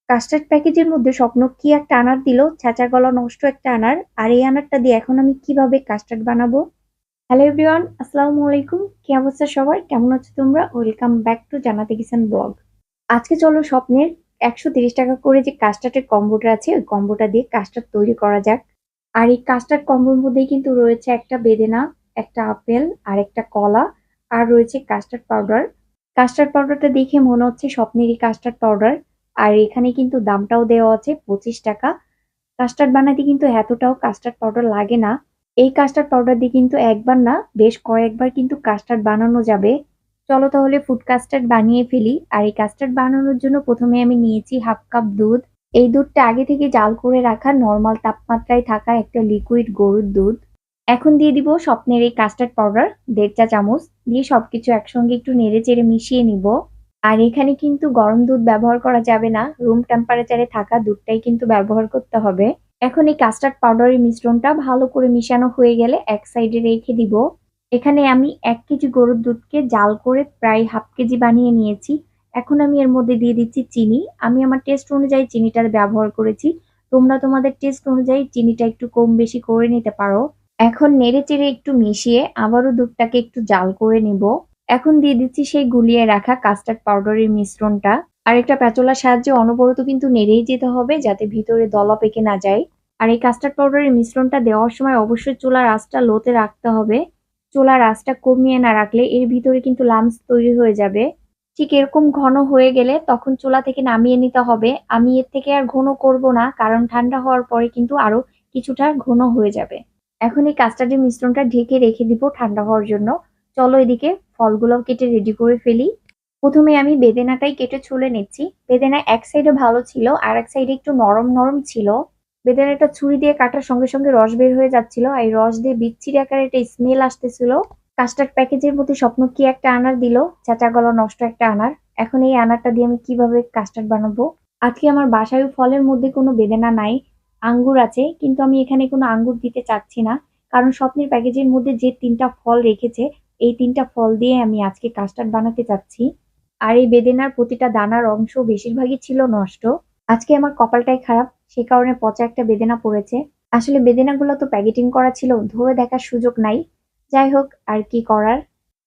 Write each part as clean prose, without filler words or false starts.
Custard প্যাকেজের মধ্যে স্বপ্ন কি একটা আনার দিল, ছ্যাঁচা গলা নষ্ট একটা আনার। আর এই আনারটা দিয়ে এখন আমি কিভাবে কাস্টার্ড বানাবো। হ্যালো এভরিওয়ান, আসসালামু আলাইকুম। কি অবস্থা সবার, কেমন আছো তোমরা? ওয়েলকাম ব্যাক টু জানাতে কিচেন ব্লগ। আজকে চলো স্বপ্নের 130 টাকা করে যে কাস্টার্ডের কম্বোটা আছে ওই কম্বোটা দিয়ে কাস্টার্ড তৈরি করা যাক। আর এই কাস্টার্ড কম্বোর মধ্যে কিন্তু রয়েছে একটা বেদেনা, একটা আপেল আর একটা কলা, আর রয়েছে কাস্টার্ড পাউডার। কাস্টার্ড পাউডারটা দেখে মনে হচ্ছে স্বপ্নেরই কাস্টার্ড পাউডার। আর এখানে কিন্তু দামটাও দেওয়া আছে 25 টাকা। কাস্টার্ড বানাতে কিন্তু এতটাও কাস্টার্ড পাউডার লাগে না। এই কাস্টার্ড পাউডার দিয়ে কিন্তু একবার না বেশ কয়েকবার কিন্তু কাস্টার্ড বানানো যাবে। চলো তাহলে ফুড কাস্টার্ড বানিয়ে ফেলি। আর এই কাস্টার্ড বানানোর জন্য প্রথমে আমি নিয়েছি 1/2 কাপ দুধ। এই দুধটা আগে থেকে জাল করে রাখা নর্মাল তাপমাত্রায় থাকা একটা লিকুইড গরুর দুধ। এখন দিয়ে দিব স্বপ্নের এই কাস্টার্ড পাউডার 1.5 চা চামচ। দিয়ে সবকিছু একসঙ্গে একটু নেড়ে চেড়ে মিশিয়ে নিব। আর এখানে কিন্তু গরম দুধ ব্যবহার করা যাবে না, রুম টেম্পারেচারে থাকা দুধটাই কিন্তু ব্যবহার করতে হবে। এখন এই কাস্টার্ড পাউডারের মিশ্রণটা ভালো করে মিশানো হয়ে গেলে এক সাইডে রেখে দিব। এখানে আমি 1 কেজি গরুর দুধকে জাল করে প্রায় 1/2 কেজি বানিয়ে নিয়েছি। এখন আমি এর মধ্যে দিয়ে দিচ্ছি চিনি। আমি আমার টেস্ট অনুযায়ী চিনিটা ব্যবহার করেছি। তোমরা তোমাদের টেস্ট অনুযায়ী চিনিটা একটু কম বেশি করে নিতে পারো। এখন নেড়ে চেড়ে একটু মিশিয়ে আবারও দুধটাকে একটু জাল করে নিব। এখন দিয়ে দিচ্ছি সেই গুলিয়ে রাখা কাস্টার্ড পাউডারের মিশ্রণটা। আর একটা প্যাচলার সাহায্যে অনবরত কিন্তু নেড়েই যেতে হবে যাতে ভিতরে দলা পেকে না যায়। আর এই কাস্টার্ড পাউডারের মিশ্রণটা দেওয়ার সময় অবশ্যই চুলার আঁচটা লোতে রাখতে হবে। চুলার আঁচটা কমিয়ে না রাখলে এর ভিতরে কিন্তু লামস তৈরি হয়ে যাবে। ঠিক এরকম ঘন হয়ে গেলে তখন চুলা থেকে নামিয়ে নিতে হবে। আমি এর থেকে আর ঘন করব না, কারণ ঠান্ডা হওয়ার পরে কিন্তু আরো কিছুটা ঘন হয়ে যাবে। এখন এই কাস্টার্ডের মিশ্রণটা ঢেকে রেখে দিব ঠান্ডা হওয়ার জন্য। চলো এদিকে ফলগুলো কেটে রেডি করে ফেলি। প্রথমে আমি বেদেনাটাই কেটে ছুলে নিচ্ছি। বেদেনা এক সাইডে ভালো ছিল আর এক সাইডে একটু নরম নরম ছিল। বেদেনাটা ছুরি দিয়ে কাটার সঙ্গে সঙ্গে রস বের হয়ে যাচ্ছিল, আর এই রস দিয়ে বিচ্ছিরি আকারে একটা স্মেল আসতেছিল। কাস্টার্ড প্যাকেজের মধ্যে স্বপ্ন কি একটা আনার দিল, চেঁচা গলা নষ্ট একটা আনার। এখন এই আনারটা দিয়ে আমি কিভাবে কাস্টার্ড বানাবো। আজকে আমার বাসায় ফলের মধ্যে কোনো বেদেনা নাই, আঙ্গুর আছে, কিন্তু আমি এখানে কোনো আঙ্গুর দিতে চাচ্ছি না। কারণ স্বপ্নের প্যাকেজের মধ্যে যে 3টা ফল রেখেছে এই 3টা ফল দিয়ে আমি আজকে কাস্টার্ড বানাতে চাচ্ছি। আর এই বেদেনার প্রতিটা দানার অংশ বেশিরভাগই ছিল নষ্ট। আজকে আমার কপালটাই খারাপ, সে কারণে পচা একটা বেদেনা পড়েছে। আসলে বেদেনাগুলো তো প্যাকেটিং করা ছিল, ধরে দেখার সুযোগ নাই। যাই হোক, আর কি করার।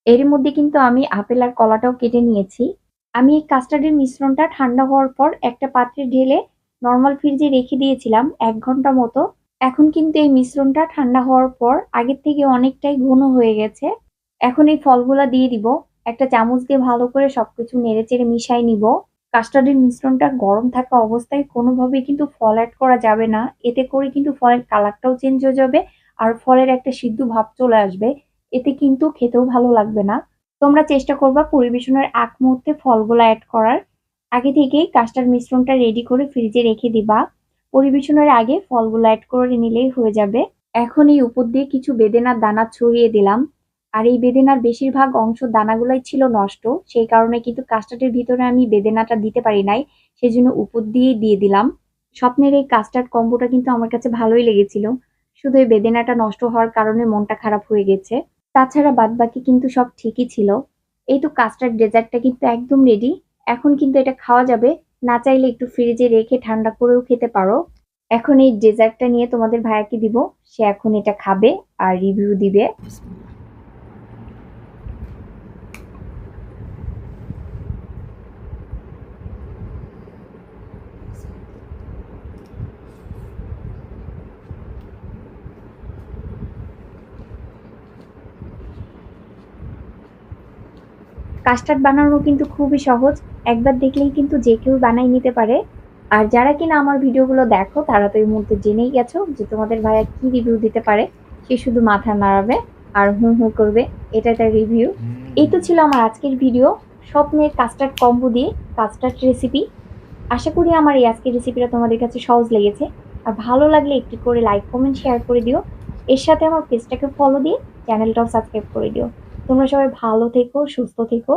এর মধ্যে কিন্তু আমি আপেল আর কলাটাও কেটে নিয়েছি। আমি এই কাস্টার্ডের মিশ্রণটা ঠান্ডা হওয়ার পর একটা পাত্রে ঢেলে নর্মাল ফ্রিজে রেখে দিয়েছিলাম 1 ঘন্টা মতো। এখন কিন্তু এই মিশ্রণটা ঠান্ডা হওয়ার পর আগের থেকে অনেকটাই ঘন হয়ে গেছে। এখন এই ফলগুলা দিয়ে দিব। একটা চামচ দিয়ে ভালো করে সবকিছু নেড়েচেড়ে মিশাই নিব। কাস্টার্ডের মিশ্রণটা গরম থাকা অবস্থায় কোনোভাবেই কিন্তু ফল অ্যাড করা যাবে না। এতে করে কিন্তু ফলের কালারটাও চেঞ্জ হয়ে যাবে আর ফলের একটা সিদ্ধ ভাব চলে আসবে। এতে কিন্তু খেতেও ভালো লাগবে না। তোমরা চেষ্টা করবা পরিবেশনের আগ মুহূর্তে ফলগুলো অ্যাড করার। আগে থেকেই কাস্টার্ড মিশ্রণটা রেডি করে ফ্রিজে রেখে দিবা। পরিবেশনের আগে ফলগুলো অ্যাড করে নিলেই হয়ে যাবে। এখন এই উপর দিয়ে কিছু বেদেনার দানা ছড়িয়ে দিলাম। আর এই বেদেনার বেশিরভাগ অংশ দানাগুলাই ছিল নষ্ট, সেই কারণে কিন্তু কাস্টার্ডের ভিতরে আমি বেদেনাটা দিতে পারি নাই। সেজন্য উপর দিয়েই দিয়ে দিলাম। স্বপ্নের এই কাস্টার্ড কম্বোটা কিন্তু আমার কাছে ভালোই লেগেছিল। শুধু এই বেদেনাটা নষ্ট হওয়ার কারণে মনটা খারাপ হয়ে গেছে। তাছাড়া বাদবাকি কিন্তু সব ঠিকই ছিল। এই তো কাস্টার্ড ডেজার্টটা কিন্তু একদম রেডি। এখন কিন্তু এটা খাওয়া যাবে। না চাইলে একটু ফ্রিজে রেখে ঠান্ডা করেও খেতে পারো। এখন এই ডেজার্টটা নিয়ে তোমাদের ভাইয়াকে দিব। সে এখন এটা খাবে আর রিভিউ দিবে। কাস্টার্ড বানানো কিন্তু খুবই সহজ। একবার দেখলেই কিন্তু যে কেউ বানাই নিতে পারে। আর যারা কিনা আমার ভিডিওগুলো দেখো তারা তো এই মুহূর্তে জেনেই গেছো যে তোমাদের ভাইয়া কি রিভিউ দিতে পারে। সে শুধু মাথা নাড়াবে আর হুঁ হুঁ করবে, এটা তার রিভিউ। এই তো ছিল আমার আজকের ভিডিও, স্বপ্নের কাস্টার্ড কম্বো দিয়ে কাস্টার্ড রেসিপি। আশা করি আমার এই আজকের রেসিপিটা তোমাদের কাছে সহজ লেগেছে। আর ভালো লাগলে একটু করে লাইক কমেন্ট শেয়ার করে দিও। এর সাথে আমার পেজটাকে ফলো দিয়ে চ্যানেলটাও সাবস্ক্রাইব করে দিও। তোমরা সবাই ভালো থেকো, সুস্থ থেকো।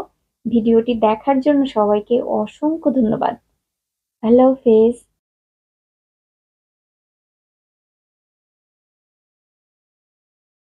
ভিডিওটি দেখার জন্য সবাইকে অসংখ্য ধন্যবাদ। আল্লাহ হাফেজ।